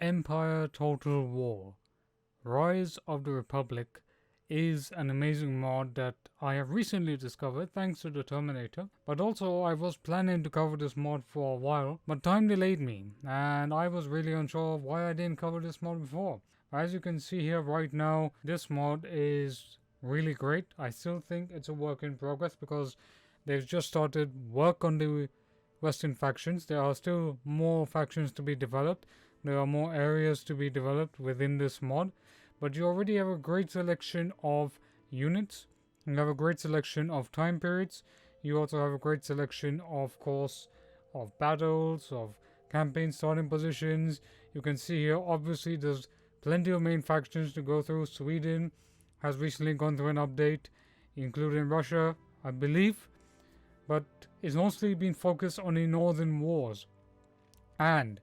Empire Total War Rise of the Republic is an amazing mod that I have recently discovered thanks to the Terminator. But also I was planning to cover this mod for a while, but time delayed me and I was really unsure why I didn't cover this mod before. As you can see here right now, this mod is really great. I still think it's a work in progress because they've just started work on the Western factions. There are still more factions to be developed. There are more areas to be developed within this mod. But you already have a great selection of units. You have a great selection of time periods. You also have a great selection, of course, of battles, of campaign starting positions. You can see here, obviously, there's plenty of main factions to go through. Sweden has recently gone through an update, including Russia, I believe. But it's mostly been focused on the northern wars. And,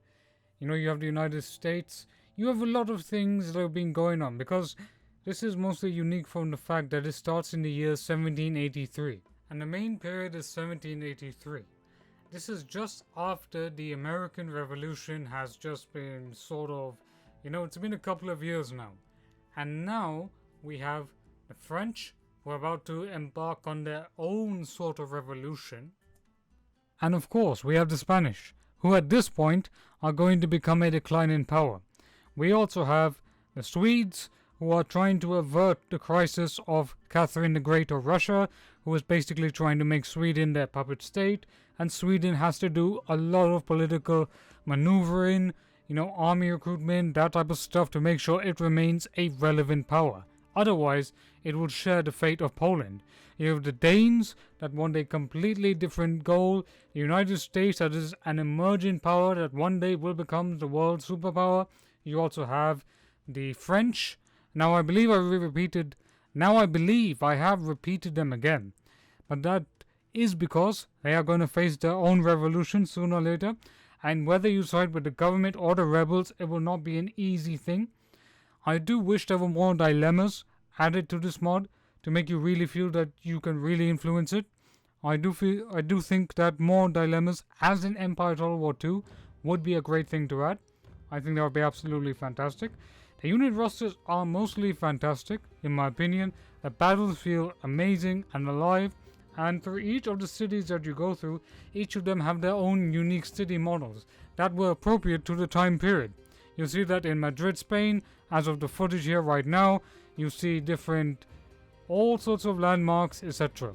you have the United States. You have a lot of things that have been going on because this is mostly unique from the fact that it starts in the year 1783. And the main period is 1783. This is just after the American Revolution has just been sort of, it's been a couple of years now. And now we have the French who are about to embark on their own sort of revolution. And of course, we have the Spanish, who at this point are going to become a decline in power. We also have the Swedes, who are trying to avert the crisis of Catherine the Great of Russia, who is basically trying to make Sweden their puppet state, and Sweden has to do a lot of political maneuvering, army recruitment, that type of stuff to make sure it remains a relevant power. Otherwise, it will share the fate of Poland. You have the Danes that want a completely different goal. The United States that is an emerging power that one day will become the world superpower. You also have the French. Now I believe I have repeated them again. But that is because they are going to face their own revolution sooner or later. And whether you side with the government or the rebels, it will not be an easy thing. I do wish there were more dilemmas added to this mod to make you really feel that you can really influence it. I do think that more dilemmas, as in Empire Total War 2, would be a great thing to add. I think that would be absolutely fantastic. The unit rosters are mostly fantastic, in my opinion. The battles feel amazing and alive, and through each of the cities that you go through, each of them have their own unique city models that were appropriate to the time period. You see that in Madrid, Spain, as of the footage here right now, you see all sorts of landmarks, etc.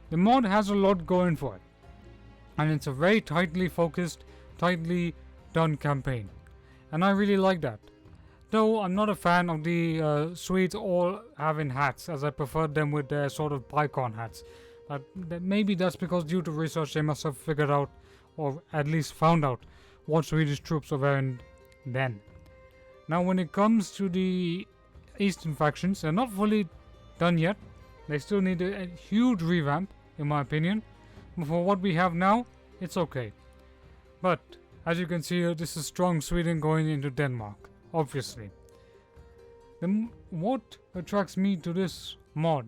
The mod has a lot going for it, and it's a very tightly focused, tightly done campaign, and I really like that. Though I'm not a fan of the Swedes all having hats, as I preferred them with their sort of Pycon hats. But maybe that's because due to research they must have figured out, or at least found out, what Swedish troops were wearing then. Now when it comes to the Eastern factions, they're not fully done yet. They still need a huge revamp, in my opinion. But for what we have now, it's okay. But as you can see here, this is strong Sweden going into Denmark, obviously. What attracts me to this mod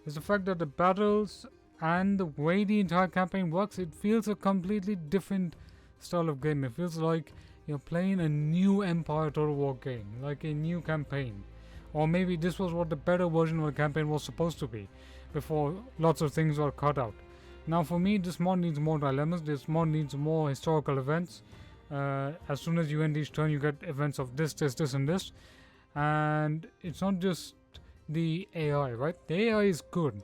is the fact that the battles and the way the entire campaign works, it feels a completely different style of game. It feels like you're playing a new Empire Total War game, like a new campaign. Or maybe this was what the better version of the campaign was supposed to be, before lots of things were cut out. Now for me, this mod needs more dilemmas, this mod needs more historical events. As soon as you end each turn, you get events of this, and this. And it's not just the AI, right? The AI is good.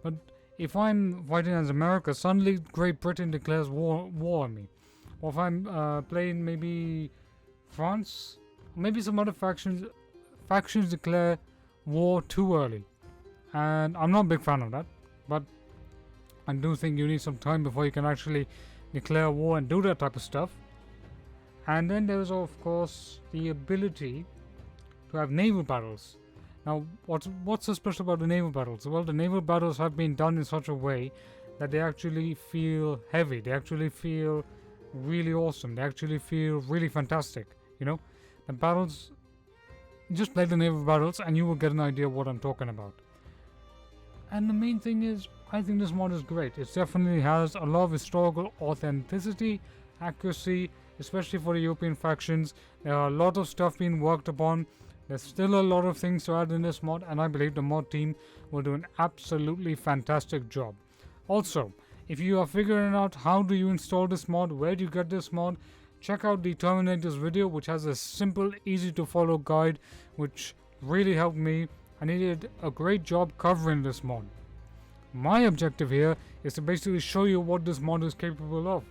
But if I'm fighting as America, suddenly Great Britain declares war on me. Or if I'm playing maybe France, maybe some other factions declare war too early. And I'm not a big fan of that. But I do think you need some time before you can actually declare war and do that type of stuff. And then there's of course the ability to have naval battles. Now what's so special about the naval battles? Well, the naval battles have been done in such a way that they actually feel heavy. They actually feel really awesome. They actually feel really fantastic. The battles, just play the naval battles and you will get an idea of what I'm talking about. And the main thing is, I think this mod is great. It definitely has a lot of historical authenticity, accuracy. especially for the European factions. There are a lot of stuff being worked upon. There's still a lot of things to add in this mod, and I believe the mod team will do an absolutely fantastic job. Also, if you are figuring out how do you install this mod, where do you get this mod, check out the Terminator's video, which has a simple, easy to follow guide, which really helped me, and he did a great job covering this mod. My objective here is to basically show you what this mod is capable of,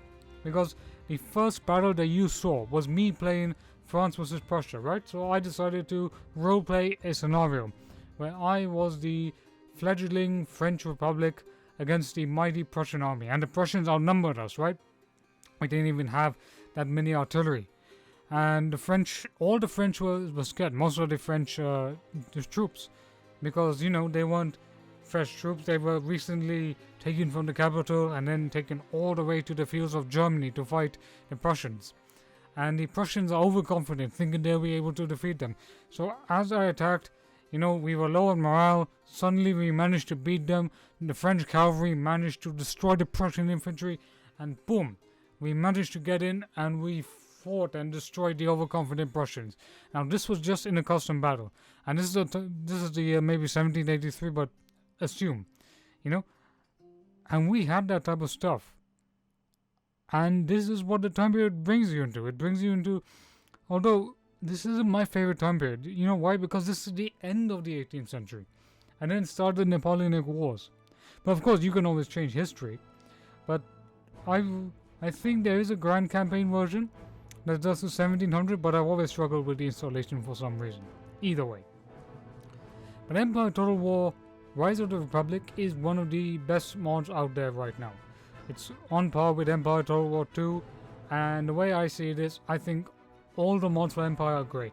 because the first battle that you saw was me playing France versus Prussia, right? So I decided to roleplay a scenario where I was the fledgling French Republic against the mighty Prussian army, and the Prussians outnumbered us, right? We didn't even have that many artillery, and all the French were scared, most of the French troops, because they weren't fresh troops. They were recently taken from the capital and then taken all the way to the fields of Germany to fight the Prussians. And the Prussians are overconfident, thinking they'll be able to defeat them. So as I attacked, we were low on morale. Suddenly we managed to beat them. The French cavalry managed to destroy the Prussian infantry, and boom, we managed to get in and we fought and destroyed the overconfident Prussians. Now this was just in a custom battle, and this is the year maybe 1783, but assume, and we had that type of stuff. And this is what the time period brings you into. It brings you into, although this isn't my favorite time period. You know why? Because this is the end of the 18th century. And then start the Napoleonic Wars. But of course, you can always change history. But I think there is a Grand Campaign version that does the 1700, but I've always struggled with the installation for some reason. Either way. But Empire Total War Rise of the Republic is one of the best mods out there right now. It's on par with Empire Total War 2, and the way I see it is, I think all the mods for Empire are great.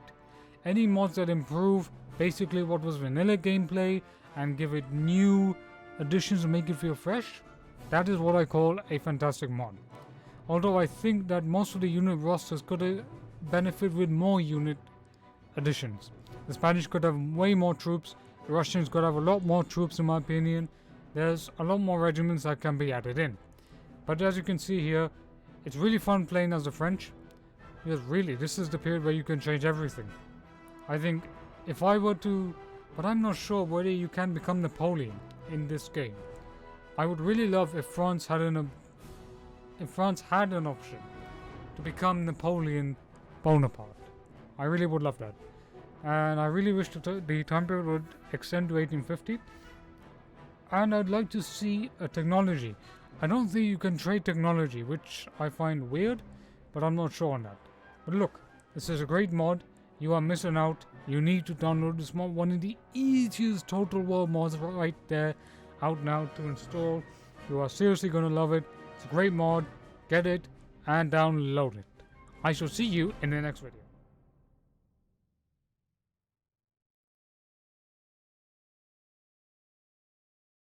Any mods that improve basically what was vanilla gameplay and give it new additions to make it feel fresh, that is what I call a fantastic mod. Although I think that most of the unit rosters could benefit with more unit additions. The Spanish could have way more troops, the Russians could have a lot more troops in my opinion. There's a lot more regiments that can be added in. But as you can see here, it's really fun playing as the French, because really this is the period where you can change everything. I think if I were to, but I'm not sure whether you can become Napoleon in this game. I would really love if France had an option to become Napoleon Bonaparte. I really would love that. And I really wish that the time period would extend to 1850. And I'd like to see a technology. I don't think you can trade technology, which I find weird, but I'm not sure on that. But look, this is a great mod. You are missing out. You need to download this mod. One of the easiest Total War mods right there, out now to install. You are seriously going to love it. It's a great mod. Get it and download it. I shall see you in the next video.